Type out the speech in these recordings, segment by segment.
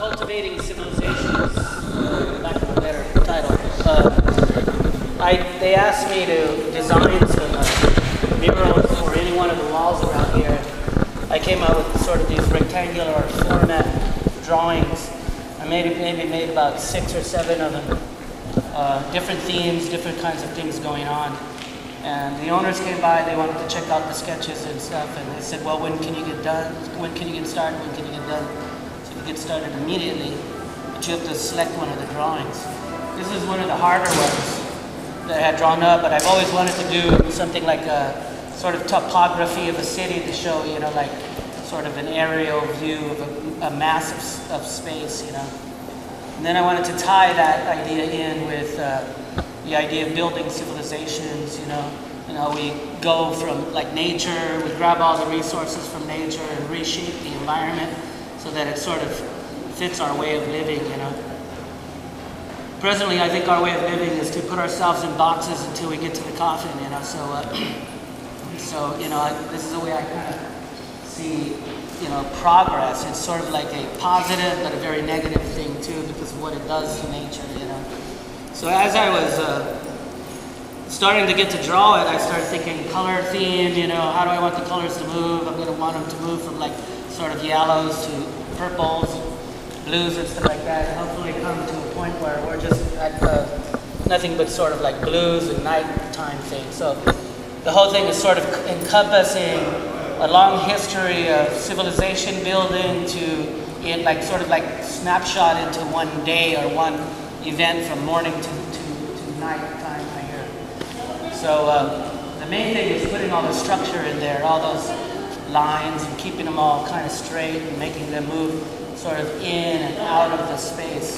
Cultivating Civilizations, lack of a better title. They asked me to design some murals for any one of the walls around here. I came out with sort of these rectangular format drawings. I maybe made about 6 or 7 of them. Different themes, different kinds of things going on. And the owners came by, they wanted to check out the sketches and stuff, and they said, well, when can you get done? When can you get started? When can you get done? So you get started immediately, but you have to select one of the drawings. This is one of the harder ones that I had drawn up, but I've always wanted to do something like a sort of topography of a city to show, you know, like sort of an aerial view of a mass of space, you know. And then I wanted to tie that idea in with the idea of building civilizations, you know. We go from like nature, we grab all the resources from nature and reshape the environment so that it sort of fits our way of living, you know. Presently, I think our way of living is to put ourselves in boxes until we get to the coffin, you know. So you know, this is the way I kind of see, you know, progress. It's sort of like a positive but a very negative thing too, because of what it does to nature, you know. So as I was starting to get to draw it, I started thinking color theme, you know, how do I want the colors to move? I'm going to want them to move from like sort of yellows to purples, blues and stuff like that, and hopefully come to a point where we're just at nothing but sort of like blues and nighttime thing. So the whole thing is sort of encompassing a long history of civilization building to like sort of like snapshot into one day or one event from morning to night time right here. So the main thing is putting all the structure in there, all those lines, and keeping them all kind of straight and making them move sort of in and out of the space.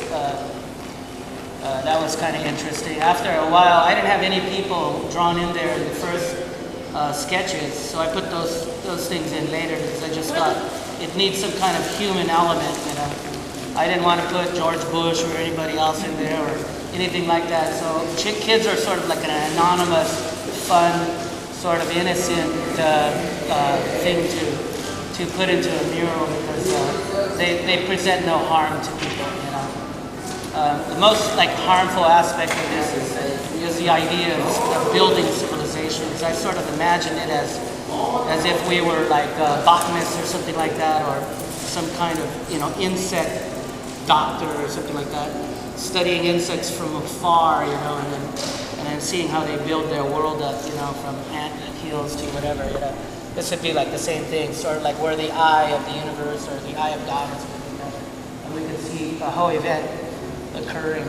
That was kind of interesting. After a while, I didn't have any people drawn in there in the first sketches, so I put those things in later because I just thought it needs some kind of human element, you know. I didn't want to put George Bush or anybody else in there or anything like that. So kids are sort of like an anonymous, fun, sort of innocent thing to put into a mural because they present no harm to people, you know. The most like harmful aspect of this is the idea of building civilizations. I sort of imagine it as if we were like botanists or something like that, or some kind of, you know, insect doctor or something like that, studying insects from afar, you know, and then seeing how they build their world up, you know, from ant hills to whatever, you know. This would be like the same thing, sort of like we're the eye of the universe or the eye of God or something like that. And we could see a whole event occurring.